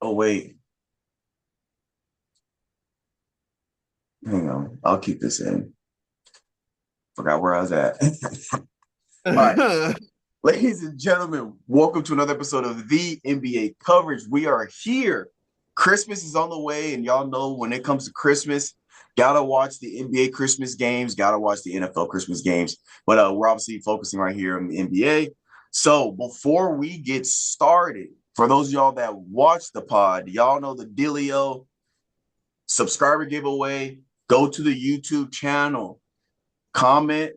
Oh, wait. Hang on. I'll keep this in. Forgot where I was at. All right. Ladies and gentlemen, welcome to another episode of the NBA coverage. We are here. Christmas is on the way, and y'all know when it comes to Christmas, gotta watch the NBA Christmas games, gotta watch the NFL Christmas games. But we're obviously focusing right here on the NBA. So before we get started, for those of y'all that watch the pod, y'all know the dealio. Subscriber giveaway. Go to the YouTube channel, comment,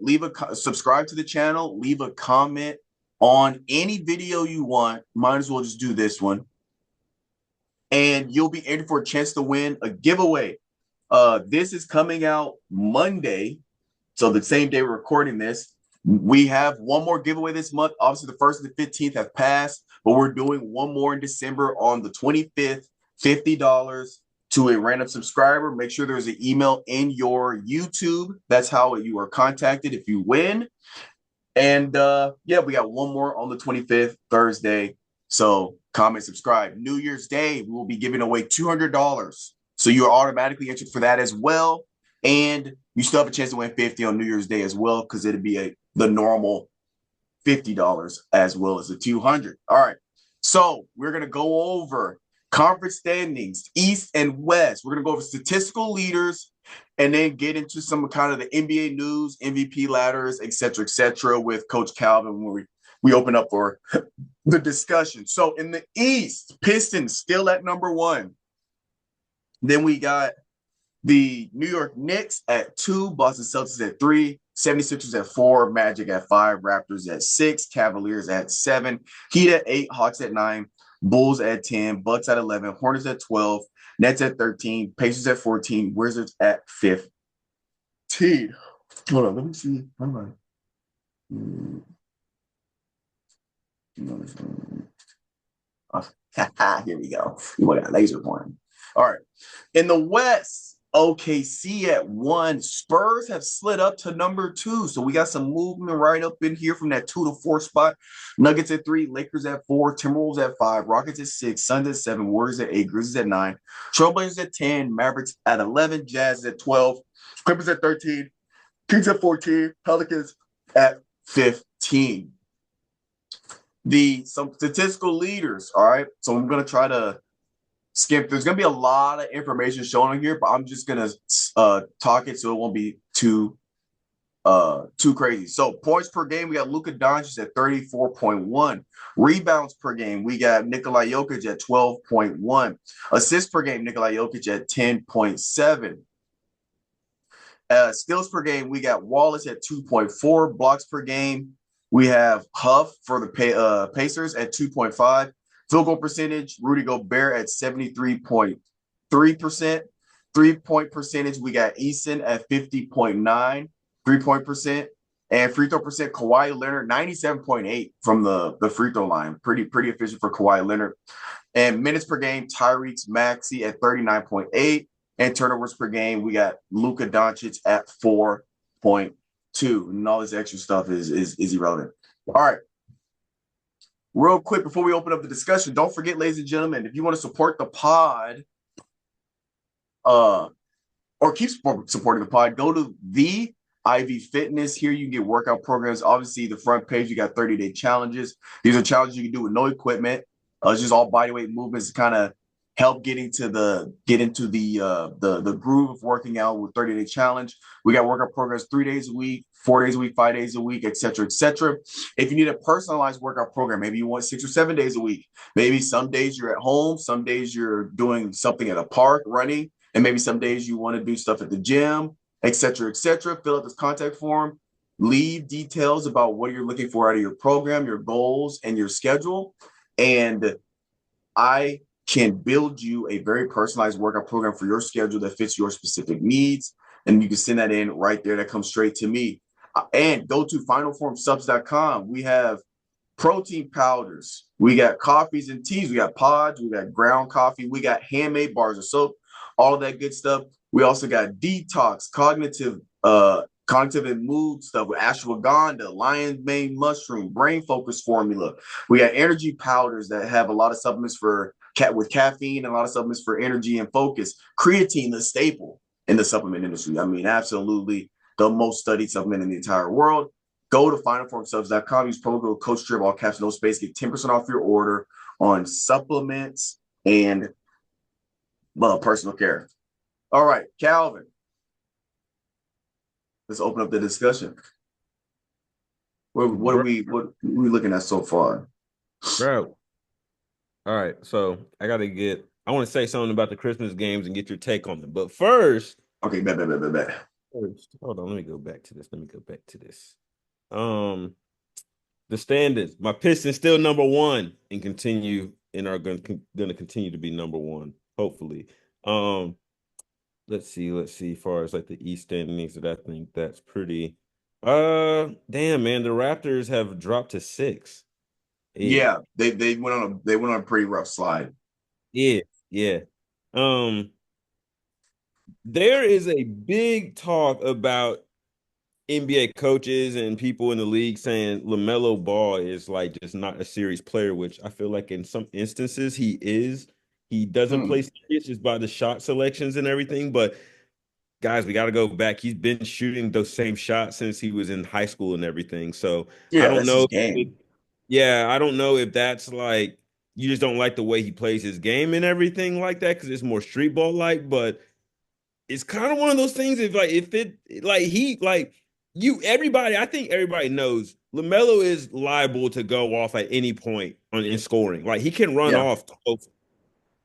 subscribe to the channel, leave a comment on any video you want. Might as well just do this one. And you'll be entered for a chance to win a giveaway. This is coming out Monday. So the same day we're recording this. We have one more giveaway this month. Obviously, the 1st and the 15th have passed, but we're doing one more in December on the 25th, $50 to a random subscriber. Make sure there's an email in your YouTube. That's how you are contacted if you win. And yeah, we got one more on the 25th, Thursday. So comment, subscribe. New Year's Day, we will be giving away $200. So you are automatically entered for that as well. And you still have a chance to win 50 on New Year's Day as well, because it'd be the normal $50 as well as the 200. All right. So we're going to go over conference standings, East and West. We're going to go over statistical leaders and then get into some kind of the NBA news, MVP ladders, et cetera, with Coach Calvin when we open up for the discussion. So in the East, Pistons still at number one. Then we got the New York Knicks at 2, Boston Celtics at 3, 76ers at 4, Magic at 5, Raptors at 6, Cavaliers at 7, Heat at 8, Hawks at 9, Bulls at 10, Bucks at 11, Hornets at 12, Nets at 13, Pacers at 14, Wizards at 15. Hold on, let me see. Hold on. Here we go. We got laser pointing. All right. In the West, OKC at 1. Spurs have slid up to number 2. So we got some movement right up in here from that 2 to 4 spot. Nuggets at 3, Lakers at 4, Timberwolves at 5, Rockets at 6, Suns at 7, Warriors at 8, Grizzlies at 9, Trailblazers at 10, Mavericks at 11, Jazz at 12, Clippers at 13, Kings at 14, Pelicans at 15. Some statistical leaders, all right? So I'm going to try to skip. There's going to be a lot of information shown on here, but I'm just going to talk it so it won't be too crazy. So points per game, we got Luka Doncic at 34.1. Rebounds per game, we got Nikola Jokic at 12.1. Assists per game, Nikola Jokic at 10.7. Steals per game, we got Wallace at 2.4. Blocks per game, we have Huff for the Pacers at 2.5. Field goal percentage, Rudy Gobert at 73.3%. 3-point percentage, we got Eason at 50.9. 3-point percent. And free throw percent, Kawhi Leonard, 97.8 from the free throw line. Pretty efficient for Kawhi Leonard. And minutes per game, Tyrese Maxey at 39.8. And turnovers per game, we got Luka Doncic at 4.2. And all this extra stuff is irrelevant. All right. Real quick, before we open up the discussion, don't forget, ladies and gentlemen, if you want to support the pod, or keep supporting the pod, go to the Ivy Fitness. Here you can get workout programs. Obviously, the front page, you got 30-day challenges. These are challenges you can do with no equipment. It's just all body weight movements to kind of help get into the groove of working out with 30-day challenge. We got workout programs 3 days a week, 4 days a week, 5 days a week, et cetera, et cetera. If you need a personalized workout program, maybe you want 6 or 7 days a week. Maybe some days you're at home, some days you're doing something at a park, running, and maybe some days you want to do stuff at the gym, et cetera, et cetera. Fill out this contact form. Leave details about what you're looking for out of your program, your goals, and your schedule. And I can build you a very personalized workout program for your schedule that fits your specific needs. And you can send that in right there. That comes straight to me. And go to finalformsubs.com. We have protein powders. We got coffees and teas. We got pods. We got ground coffee. We got handmade bars of soap. All of that good stuff. We also got detox, cognitive and mood stuff with ashwagandha, lion's mane mushroom, brain focus formula. We got energy powders that have a lot of supplements for with caffeine and a lot of supplements for energy and focus. Creatine, the staple in the supplement industry. I mean, absolutely the most studied supplement in the entire world. Go to finalformsubs.com. Use promo code Coach Strib, all caps, no space. Get 10% off your order on supplements and personal care. All right, Calvin. Let's open up the discussion. What are we looking at so far? Bro. All right. So I want to say something about the Christmas games and get your take on them. But Okay, bet. hold on, let me go back to this. Um, the standings. My Pistons still number one and are going to continue to be number one, hopefully. Um, let's see. As far as like the East standings, that I think that's pretty. Damn, man, the Raptors have dropped to six. Yeah, they went on a pretty rough slide. Yeah, yeah. Um, there is a big talk about NBA coaches and people in the league saying LaMelo Ball is like just not a serious player, which I feel like in some instances he is. He doesn't play serious just by the shot selections and everything. But guys, we got to go back. He's been shooting those same shots since he was in high school and everything. So I Yeah, don't that's his know. game. Yeah, I don't know if that's like you just don't like the way he plays his game and everything like that because it's more street ball like. But it's kind of one of those things. If it like he like you everybody, I think everybody knows LaMelo is liable to go off at any point in scoring. Like he can run Yeah. off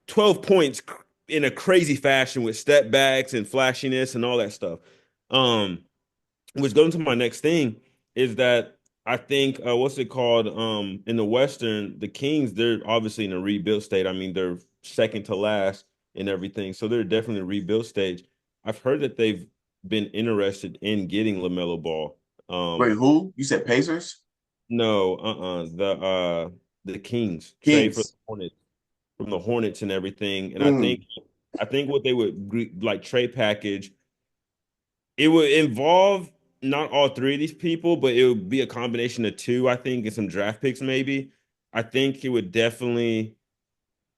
12 points in a crazy fashion with step backs and flashiness and all that stuff. Um, which goes into my next thing is that I think what's it called? In the Western, the Kings, they're obviously in a rebuild state. I mean, they're second to last and everything. So they're definitely in a rebuild stage. I've heard that they've been interested in getting LaMelo Ball. Wait, Um, who? You said Pacers? no, the Kings trade for the Kings. Hornets from the Hornets and everything. And Mm, I think what they would like trade package, it would involve not all three of these people, but it would be a combination of two, I think, and some draft picks maybe. I think it would definitely.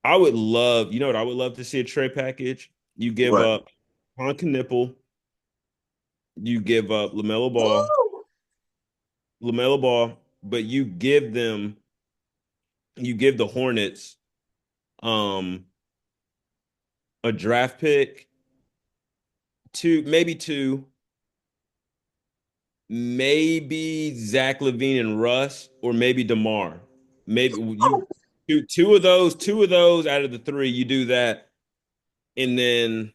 I would love, you know what I would love to see a trade package. You give what? up Nipple, you give up LaMelo Ball, but you give the Hornets um a draft pick, two, maybe Zach Levine and Russ, or maybe DeMar. Maybe you two of those out of the three, you do that, and then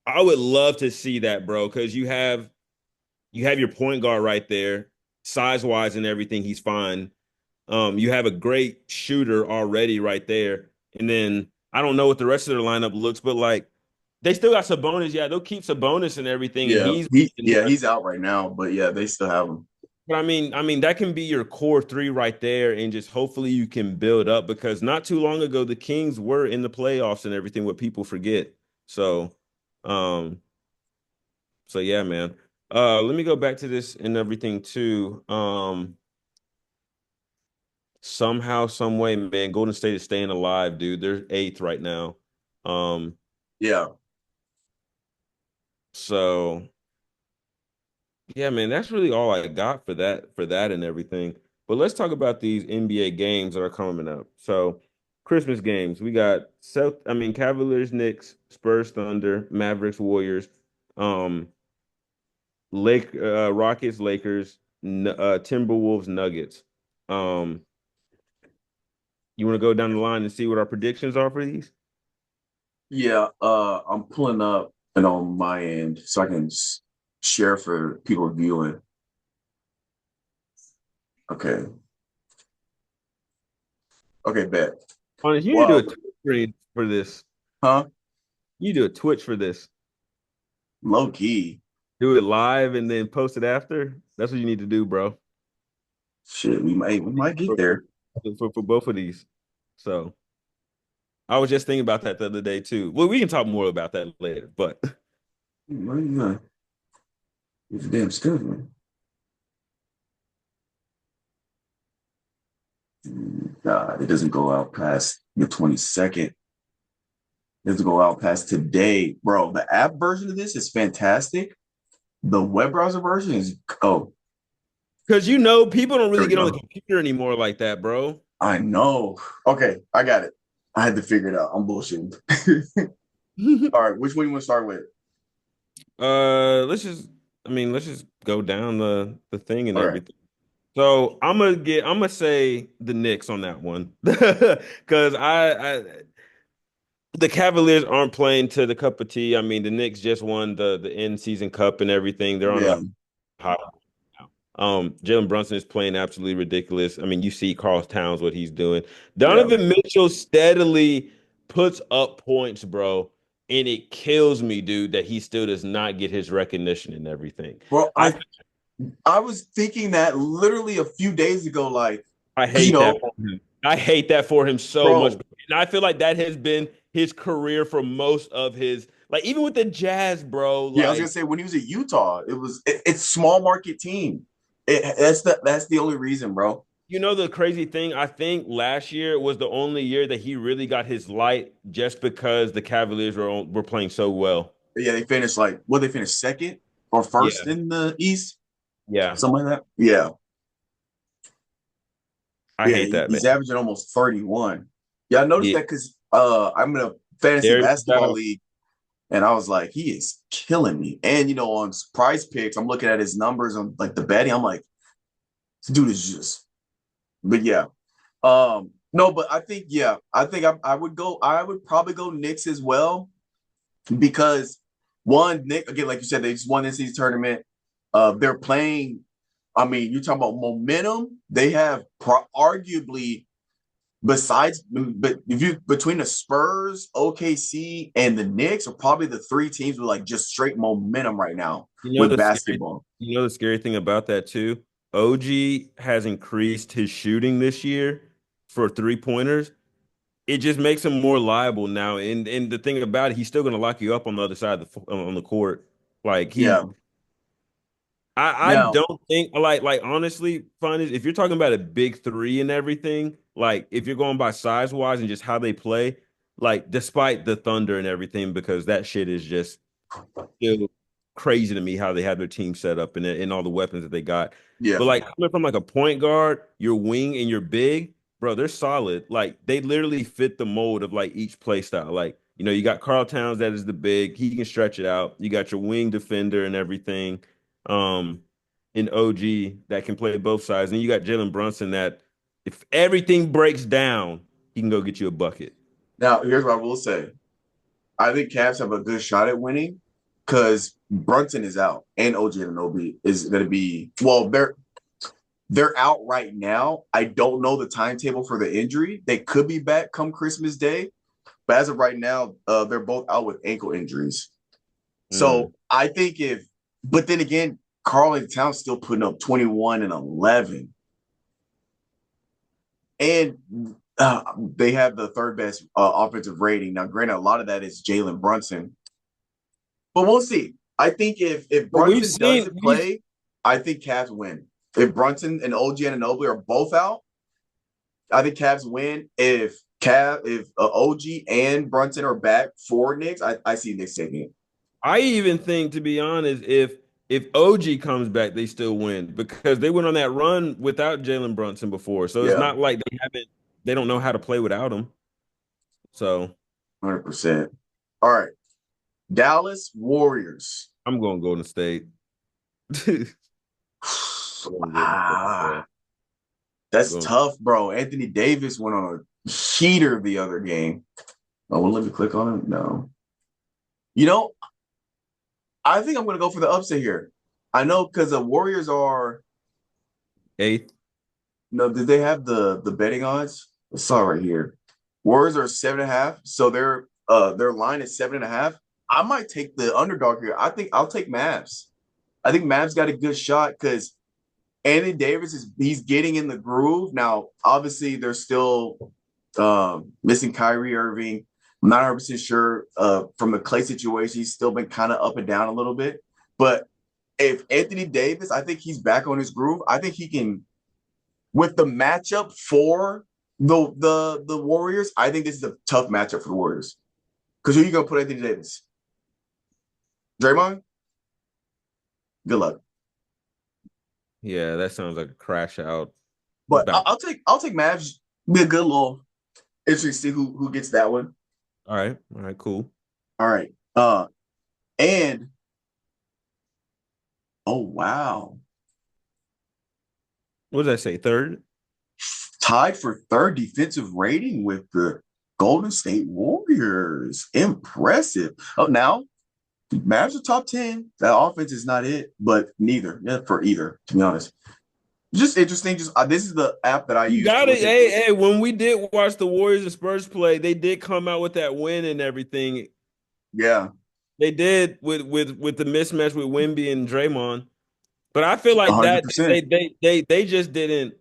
I would love to see that, bro, because you have your point guard right there, size wise and everything, he's fine. You have a great shooter already right there, and then I don't know what the rest of their lineup looks, but like they still got Sabonis. Yeah, they'll keep Sabonis and everything, and Yeah, he's out right now, but yeah, they still have him. But I mean that can be your core three right there, and just hopefully you can build up because not too long ago the Kings were in the playoffs and everything. What people forget. So, um, so yeah, man. Let me go back to this and everything too. Somehow, some way, man, Golden State is staying alive, dude. They're eighth right now. Um, Yeah, so yeah, man, that's really all I got for that and everything. But let's talk about these NBA games that are coming up. So, Christmas games, we got Cavaliers, Knicks, Spurs, Thunder, Mavericks, Warriors, um, Rockets, Lakers, Timberwolves, Nuggets. Um, you want to go down the line and see what our predictions are for these? yeah. I'm pulling up and on my end so I can share for people viewing. Okay, okay, bet. Honest, you need to do a Well, Twitch stream for this. huh? You do a Twitch for this. Low key. Do it live and then post it after. That's what you need to do, bro. Shit, we might get For, there. for both of these. So I was just thinking about that the other day too. Well, we can talk more about that later, but Where you going? It's damn stupid. It doesn't go out past the 22nd. It doesn't go out past today, bro. The app version of this is fantastic. The web browser version is Because people don't there really we get on the go. computer anymore like that, bro. I know. Okay, I got it. I had to figure it out. I'm bullshitting. All right, which one you want to start with? let's just go down the thing and All right. everything. So I'm gonna say the Knicks on that one. Because the Cavaliers aren't playing to the cup of tea. I mean, the Knicks just won the end season cup and everything. They're on Yeah. a hot now. Jalen Brunson is playing absolutely ridiculous. I mean, you see Carl Towns what he's doing. Yeah. Donovan Mitchell steadily puts up points, bro, and it kills me, dude, that he still does not get his recognition and everything. Well, I I was thinking that literally a few days ago, like, I you hate that know, for him. I hate that for him so much. bro. And I feel like that has been his career for most of his, like, even with the Jazz, bro. Yeah, I was gonna Like, say when he was at Utah, it's small market team. That's the only reason, bro. the crazy thing, I think last year was the only year that he really got his light just because the Cavaliers were playing so well. Yeah, they finished they finished second or Yeah, first in the East, yeah. something like that. Yeah, I yeah, hate that, man. he's averaging almost 31. Yeah, I noticed Yeah, that because I'm in a fantasy there you basketball go. league, and I was like, he is killing me. And on Prize Picks, I'm looking at his numbers on like the betting. I'm like, this dude is just. But yeah, no, but I would go. I would probably go Knicks as well because one, Nick, again, like you said, they just won this season tournament. They're playing. I mean, you're talking about momentum. They have arguably, besides, but if you between the Spurs, OKC, and the Knicks are probably the three teams with like just straight momentum right now You know with the scary, basketball. the scary thing about that too. OG has increased his shooting this year for three pointers. It just makes him more liable now. And the thing about it, he's still going to lock you up on the other side of on the court. Like Yeah. I Now, don't think like honestly, fun is if you're talking about a big three and everything. Like if you're going by size wise and just how they play, like despite the Thunder and everything, because that shit is just still crazy to me how they have their team set up and all the weapons that they got. yeah. But like coming from like a point guard, your wing and your big, bro, they're solid. Like they literally fit the mold of like each play style. Like, you got Carl Towns that is the big, he can stretch it out. You got your wing defender and everything. Um in OG that can play both sides. And you got Jalen Brunson that if everything breaks down, he can go get you a bucket. Now, here's what I will say. I think Cavs have a good shot at winning because Brunson is out and OG Anunoby is going to be they're out right now. I don't know the timetable for the injury. They could be back come Christmas Day, but as of right now, they're both out with ankle injuries. Mm. So I think but then again, Carl Towns still putting up 21 and 11, and they have the third best offensive rating. Now, granted, a lot of that is Jalen Brunson, but we'll see. I think if But we've Brunson seen doesn't we've play, I think Cavs win. If Brunson and OG Anunoby are both out, I think Cavs win. If OG and Brunson are back for Knicks, I see Knicks taking it. I even think, to be honest, if OG comes back, they still win because they went on that run without Jalen Brunson before. So it's Yeah, not like they don't know how to play without him. So 100%. All right, Dallas Warriors. I'm going Golden State. Going Golden State, ah, bro. that's Going- tough, bro. Anthony Davis went on a heater the other game. Oh, will let me click on it? No. You know, I think I'm going to go for the upset here. I know because the Warriors are. Eighth. No, did they have the betting odds? I saw right here. Warriors are 7.5, so their line is 7.5. I might take the underdog here. I think I'll take Mavs. I think Mavs got a good shot because Anthony Davis he's getting in the groove. Now, obviously, they're still missing Kyrie Irving. I'm not 100% sure from the Clay situation. He's still been kind of up and down a little bit. But if Anthony Davis, I think he's back on his groove. I think he can, with the matchup for The Warriors, I think this is a tough matchup for the Warriors. Because who are you gonna put Anthony Davis? Draymond? Good luck. Yeah, that sounds like a crash out. But About I'll take Mavs. Be a good little interesting to see who gets that one. all right, cool. All right. And oh wow. What did I say? Third? Tied for third defensive rating with the Golden State Warriors. Impressive. Oh, now Mavs are top 10. That offense is not it, but neither. Yeah, for either, to be honest. Just interesting. Just this is the app that I You use to got it. look at. Hey, when we did watch the Warriors and Spurs play, they did come out with that win and everything. Yeah, They did with the mismatch with Wemby and Draymond. But I feel like that 100%. they just didn't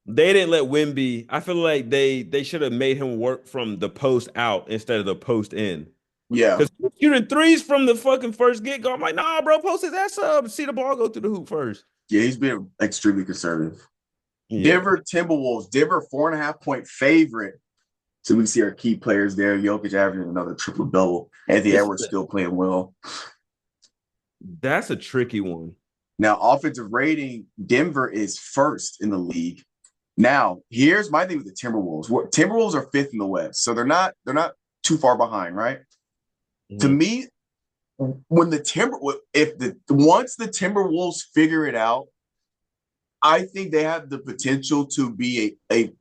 let Wemby. I feel like they should have made him work from the post out instead of the post in. Yeah. Because shooting threes from the fucking first get go, I'm like, nah, bro, post his ass up. See the ball go through the hoop first. Yeah, he's been extremely conservative. Yeah. Denver Timberwolves. Denver 4.5 point favorite. So we see our key players there. Jokic averaging another triple double. Anthony This is Edwards still playing well. that's a tricky one. Now, offensive rating, Denver is first in the league. Now, here's my thing with the Timberwolves. Timberwolves are fifth in the West, so they're not too far behind, right? To Mhm. me, when the Timber if the once the Timberwolves figure it out, I think they have the potential to be a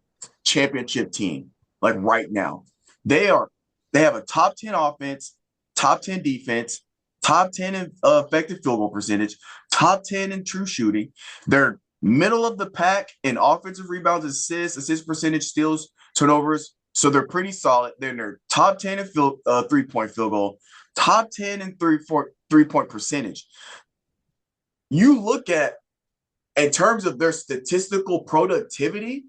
championship team. Like right now, they are. They have a top 10 offense, top 10 defense, top 10 in effective field goal percentage, top 10 in true shooting. They're middle of the pack in offensive rebounds, assist percentage, steals, turnovers. So they're pretty solid. They're top 10 in 3-point field goal, top 10 in 3-point percentage. You look at in terms of their statistical productivity,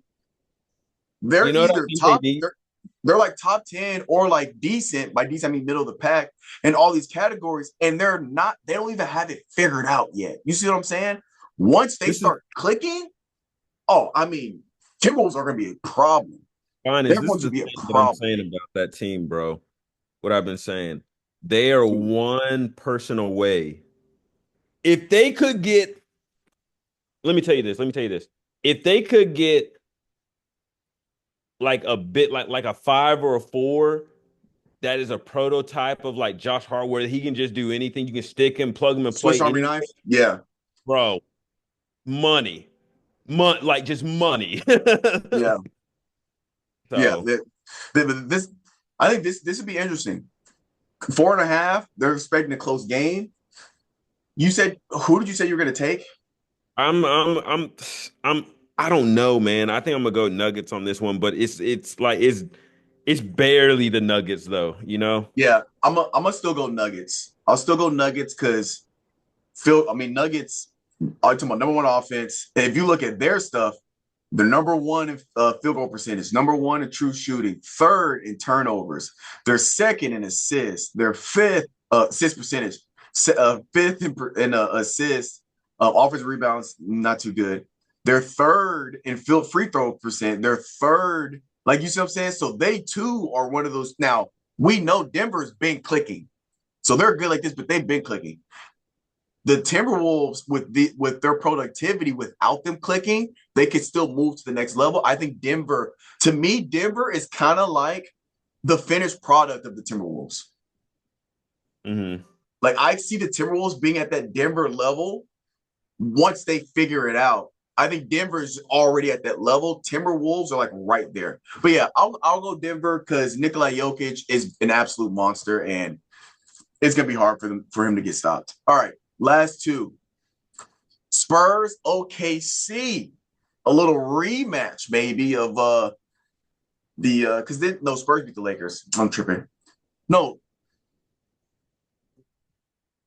You they're know what I either think they top, need? they're like top 10 or like decent. By decent, I mean middle of the pack in all these categories. And they don't even have it figured out yet. You see what I'm saying? Once they This is start clicking, oh, I mean, Timberwolves are going to be a problem. honest. They're This going is to the be a thing that I'm problem. saying about that team, bro. What I've been saying. They are one person away. If they could get, let me tell you this. Let me tell you this. If they could get like a bit like a five or a four, that is a prototype of like Josh Hart, where he can just do anything. You can stick him, plug him, and Swiss play Army anything, knife? Yeah. bro. Money, like just money. Yeah. Yeah. So This, I think this would be interesting. 4.5, they're expecting a close game. You said, who did you say you were going to take? I'm I'm I'm I'm I don't know, man. I think I'm gonna go Nuggets on this one, but it's like it's barely the Nuggets though, you know? Yeah, I'm gonna still go Nuggets. I'll still go Nuggets because Nuggets are talking about number one offense. And if you look at their stuff, they're number one in field goal percentage, number one in true shooting, third in turnovers. They're second in assists. They're fifth assist percentage, fifth in assists. Offensive rebounds, not too good. They're third in field free throw percent. They're third, like you see what I'm saying. So they too are one of those. Now we know Denver's been clicking, so they're good like this, but they've been clicking. The Timberwolves with their productivity without them clicking, they could still move to the next level. I think Denver, to me, Denver is kind of like the finished product of the Timberwolves. Hmm. Like I see the Timberwolves being at that Denver level once they figure it out. I think Denver is already at that level. Timberwolves are like right there. But yeah, I'll go Denver because Nikola Jokic is an absolute monster and it's gonna be hard for him to get stopped. All right, last two. Spurs OKC. A little rematch maybe of the because then no Spurs beat the Lakers. I'm tripping. No,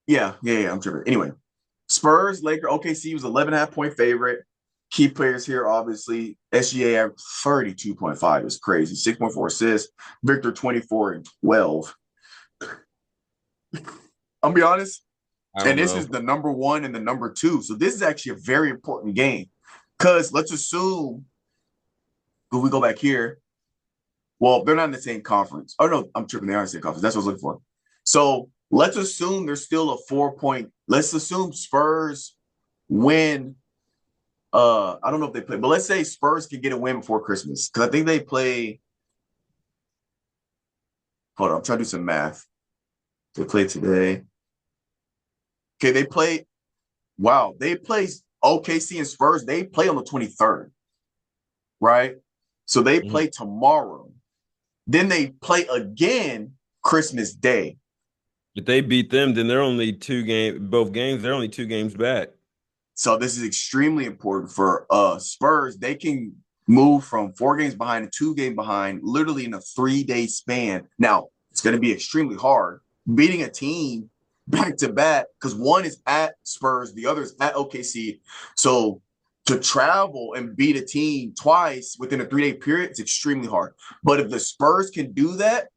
yeah, I'm tripping. Anyway, Spurs, Lakers, OKC was 11.5 point favorite. Key players here, obviously. SGA at 32.5 is crazy. 6.4 assists. Victor 24 and 12. I'll be honest. I And don't this is know. the number one and the number two. So this is actually a very important game. Because let's assume, if we go back here, Well, they're not in the same conference. Oh no, I'm tripping. They are in the same conference. That's what I was looking for. So let's assume there's still a 4 point. Let's assume Spurs win. I don't know if they play, but let's say Spurs can get a win before Christmas because I think they play. Hold on, I'm trying to do some math. They play today. Okay, they play. Wow, they play OKC and Spurs. They play on the 23rd, right? So they Mhm. play tomorrow. Then they play again Christmas Day. If they beat them, then they're only both games, they're only 2 games back. So this is extremely important for Spurs. They can move from 4 games behind to 2 game behind literally in a 3 day span. Now, it's going to be extremely hard beating a team back to back because one is at Spurs, the other is at OKC. So to travel and beat a team twice within a 3 day period, it's extremely hard. But if the Spurs can do that,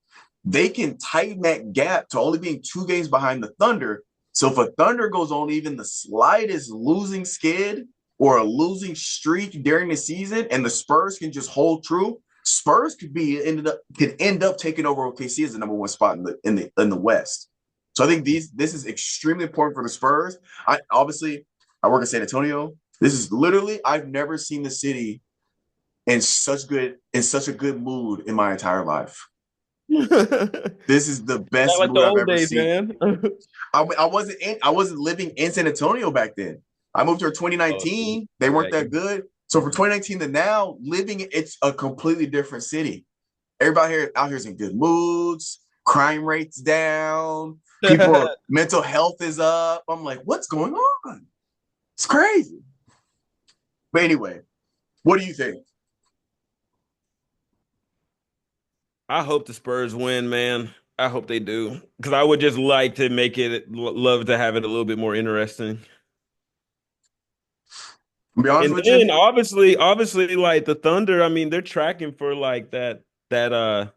they can tighten that gap to only being 2 games behind the Thunder. So if a Thunder goes on even the slightest losing skid or a losing streak during the season, and the Spurs can just hold true, Spurs could end up taking over OKC as the number 1 spot in the West. So I think this is extremely important for the Spurs. I work in San Antonio. This is literally I've never seen the city in such a good mood in my entire life. Not This is the best like the mood I've old ever days, seen. man. I wasn't living in San Antonio back then. I moved here in Oh, 2019. They yeah. weren't that good. So from 2019 to now, it's a completely different city. Everybody here out here is in good moods. Crime rates down. Mental health is up. I'm like, what's going on? It's crazy. But anyway, what do you think? I hope the Spurs win, man. I hope they do. Because I would just like to make it, love to have it a little bit more interesting. To be honest And with you, then obviously, like the Thunder, I mean, they're tracking for like that are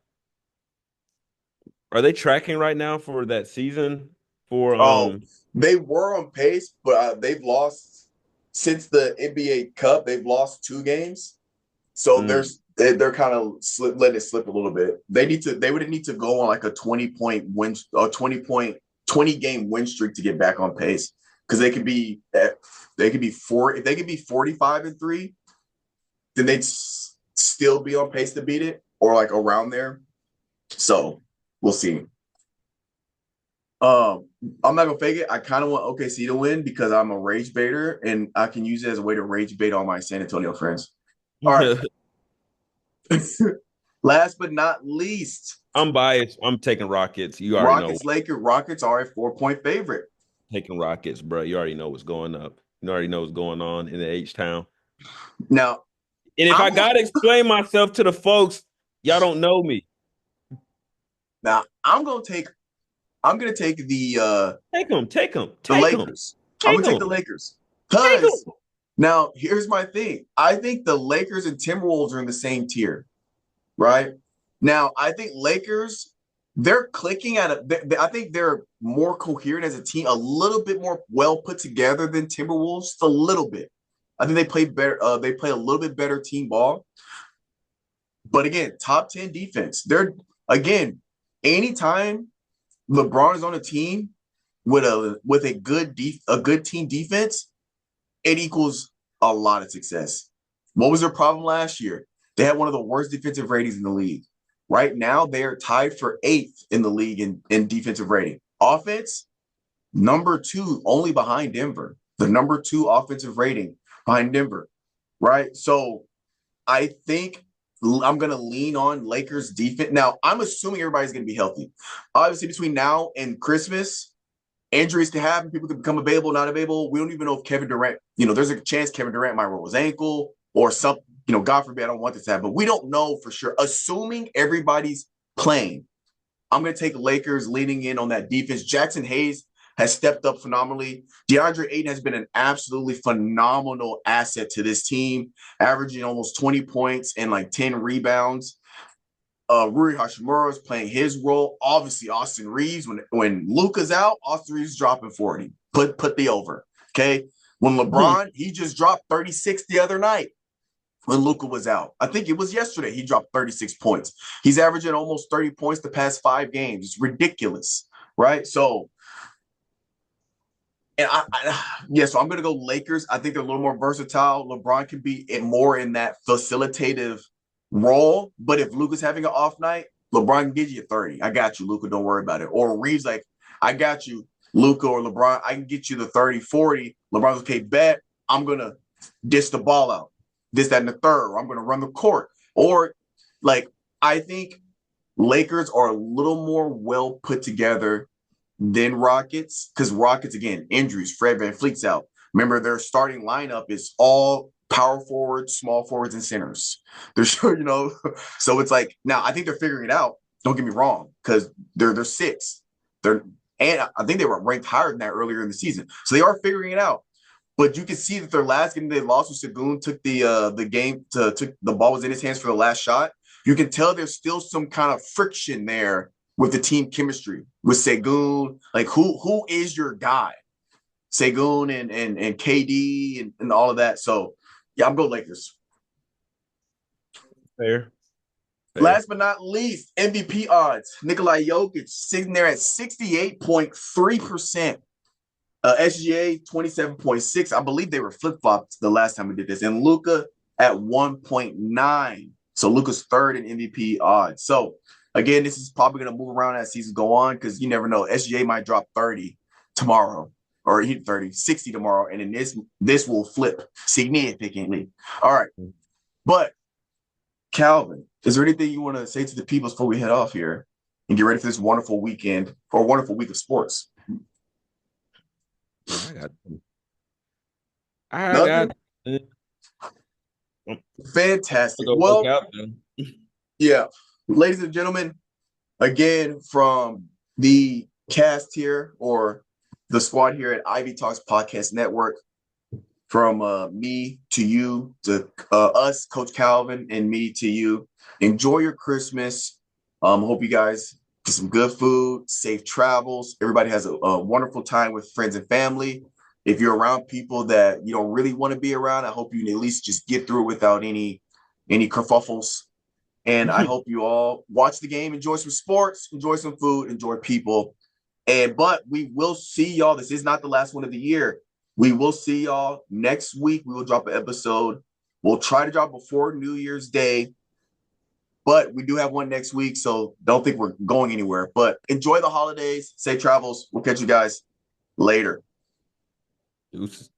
they tracking right now for that season for oh, they were on pace, but they've lost since the NBA Cup. They've lost 2 games. So mm, they're kind of letting it slip a little bit. They would need to go on like a 20 point win, a 20 game win streak to get back on pace because they could be 4 if they could be 45-3, then they'd still be on pace to beat it or like around there. So we'll see. Um, I'm not gonna fake it. I kind of want OKC to win because I'm a rage baiter and I can use it as a way to rage bait all my San Antonio friends. All right. mm. Last but not least, I'm biased. I'm taking Rockets. You already know. Rockets are a 4 point favorite. Taking Rockets, bro. You already know what's going up. You already know what's going on in the H Town. Now, And if I'm I gotta explain myself to the folks, y'all don't know me. now I'm gonna take Take them, take them, the take them, Lakers. I'm take gonna take the them, Lakers. take Cause them. now here's my thing. I think the Lakers and Timberwolves are in the same tier, right? Now I think Lakers, they're clicking I think they're more coherent as a team, a little bit more well put together than Timberwolves, just a little bit. I think they play better. They play a little bit better team ball. But again, top 10 defense. They're again, anytime LeBron is on a team with a good team defense, it equals a lot of success. What was their problem last year? They had one of the worst defensive ratings in the league. Right now, they are tied for 8th in the league in defensive rating. Offense, number 2, only behind Denver. The number 2 offensive rating behind Denver. Right. So I think I'm going to lean on Lakers defense. Now, I'm assuming everybody's going to be healthy. Obviously, between now and Christmas, injuries can happen. People can become available, not available. We don't even know if Kevin Durant, there's a chance Kevin Durant might roll his ankle or something. God forbid, I don't want this to happen, but we don't know for sure. Assuming everybody's playing, I'm going to take Lakers leaning in on that defense. Jackson Hayes has stepped up phenomenally. DeAndre Ayton has been an absolutely phenomenal asset to this team, averaging almost 20 points and like 10 rebounds. Rui Hachimura is playing his role. Obviously, Austin Reeves, when Luka's out, Austin Reeves is dropping 40. Put the over. Okay. When LeBron, he just dropped 36 the other night. when Luka was out. I think it was yesterday. He dropped 36 points. He's averaging almost 30 points the past 5 games. It's ridiculous, right? So, and so I'm going to go Lakers. I think they're a little more versatile. LeBron can be more in that facilitative role. But if Luka's having an off night, LeBron can get you 30. I got you, Luka. Don't worry about it. Or Reeves, like, I got you, Luka or LeBron. I can get you the 30, 40. LeBron's okay, bet. I'm going to dish the ball out. This, that, and the third. Or I'm going to run the court. Or, like, I think Lakers are a little more well put together than Rockets, because Rockets, again, injuries. Fred VanVleet's out. Remember, their starting lineup is all power forwards, small forwards, and centers. They're sure, so it's like, now I think they're figuring it out. Don't get me wrong, because they're six. And I think they were ranked higher than that earlier in the season. So they are figuring it out. But you can see that their last game they lost with Segun took the game took the ball was in his hands for the last shot. You can tell there's still some kind of friction there with the team chemistry with Segun. Like, who is your guy? Segun and KD and all of that. So yeah, I'm going Lakers. Fair. Last but not least, MVP odds. Nikola Jokic sitting there at 68.3%. SGA 27.6. I believe they were flip-flopped the last time we did this. And Luka at 1.9. So Luka's third in MVP odds. So again, this is probably going to move around as seasons go on, because you never know. SGA might drop 30 tomorrow, or 60 tomorrow, and then this will flip significantly. All right. But Calvin, is there anything you want to say to the people before we head off here and get ready for this wonderful weekend or wonderful week of sports? I got fantastic. Well, yeah, ladies and gentlemen, again, from the cast here, or the squad here at Ivy Talks Podcast Network, from me to you, to us, Coach Calvin, and me to you, enjoy your Christmas. Hope you guys get some good food, safe travels. Everybody has a wonderful time with friends and family. If you're around people that you don't really want to be around, I hope you can at least just get through it without any kerfuffles. And I hope you all watch the game, enjoy some sports, enjoy some food, enjoy people. But we will see y'all. This is not the last one of the year. We will see y'all next week. We will drop an episode. We'll try to drop before New Year's Day, but we do have one next week, so don't think we're going anywhere. But enjoy the holidays. Safe travels. We'll catch you guys later. Deuces.